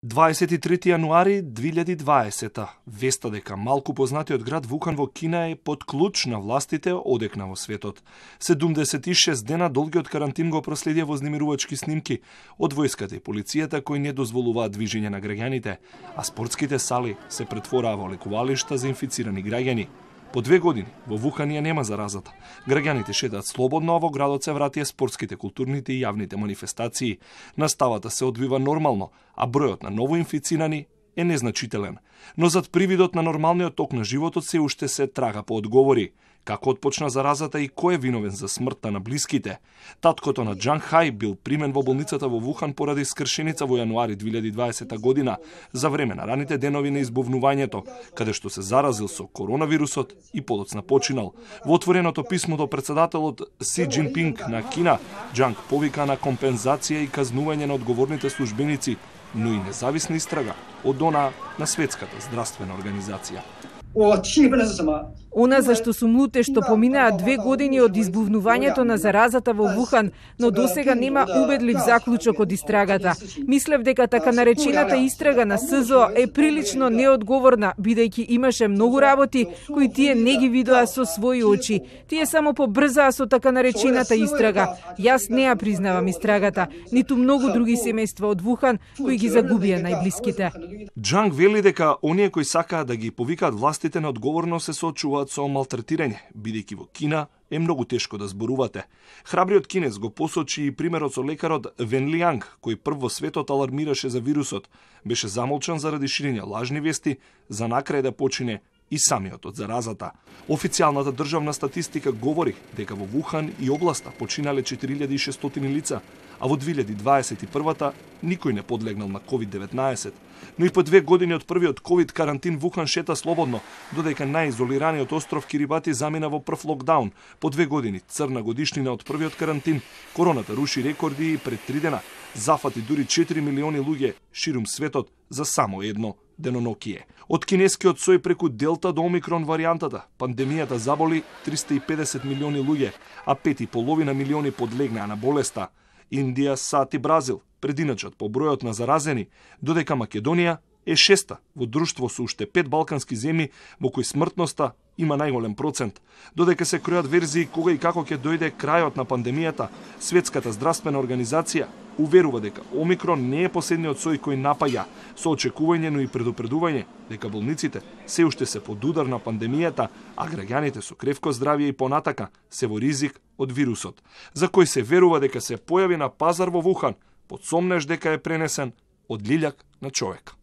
23 јануари 2020. Веста дека малку познатиот град Вухан во Кина е под клуч на властите одекна во светот. 76 дена долгиот карантин го проследија вознемирувачки снимки од војската и полицијата кои не дозволуваат движење на граѓаните, а спортските сали се претвораа во лекувалишта за инфицирани граѓани. По 2 години во Вухан ја нема заразата. Граѓаните шетаат слободно, а во градот се вратија спортските, културните и јавните манифестации. Наставата се одвива нормално, а бројот на новоинфицирани е незначителен. Но зад привидот на нормалниот ток на животот се уште се трага по одговори. Како отпочна заразата и кој е виновен за смртта на блиските? Таткото на Џанг Хај бил примен во болницата во Вухан поради скршеница во јануари 2020 година за време на раните денови на избувнувањето, каде што се заразил со коронавирусот и подоцна починал. Во отвореното писмо до председателот Си Џинпинг на Кина, Џанг повика на компензација и казнување на одговорните службеници, но и независна истрага од она на Светската здравствена организација. Она за што сум лут е што поминаа 2 години од избувнувањето на заразата во Вухан, но досега нема убедлив заклучок од истрагата. Мислев дека така наречената истрага на СЗО е прилично неодговорна, бидејќи имаше многу работи кои тие не ги видоа со своји очи. Тие само побрзаа со така наречената истрага. Јас не ја признавам истрагата, ниту многу други семејства од Вухан кои ги загубија најблиските. Џанг вели дека оние кои сакаат да ги повикаат властите на одговорност се соочуваат со малтретирање, бидејќи во Кина е многу тешко да зборувате. Храбриот кинез го посочи и примерот со лекарот Вен Лијанг, кој прв во светот алармираше за вирусот. Беше замолчан заради ширење лажни вести, за накрај да почине и самиот од заразата. Официјалната државна статистика говори дека во Вухан и областа починале 4600 лица, а во 2021 никој не подлегнал на COVID-19. Но и по 2 години од првиот COVID карантин Вухан шета слободно, додека најизолираниот остров Кирибати замина во прв локдаун. По 2 години црна годишнина од првиот карантин, короната руши рекорди и пред 3 дена зафати дури 4 милиони луѓе ширум светот за само едно денонокие. Од кинескиот сој преку Делта до Омикрон варијантата, пандемијата заболи 350 милиони луѓе, а 5,5 милиони подлегнаа на болеста. Индија, САД и Бразил прединачат по бројот на заразени, додека Македонија е 6-та во друштво со уште 5 балкански земји во кои смртноста има најголем процент. Додека се кројат верзии кога и како ќе дојде крајот на пандемијата, Светската здравствена организација уверува дека Омикрон не е последниот сој кој напаѓа, со очекување, но и предупредување дека болниците се уште се под удар на пандемијата, а граѓаните со кревко здравје и понатака се во ризик од вирусот, за кој се верува дека се појави на пазар во Вухан, под сомнеж дека е пренесен од лилјак на човек.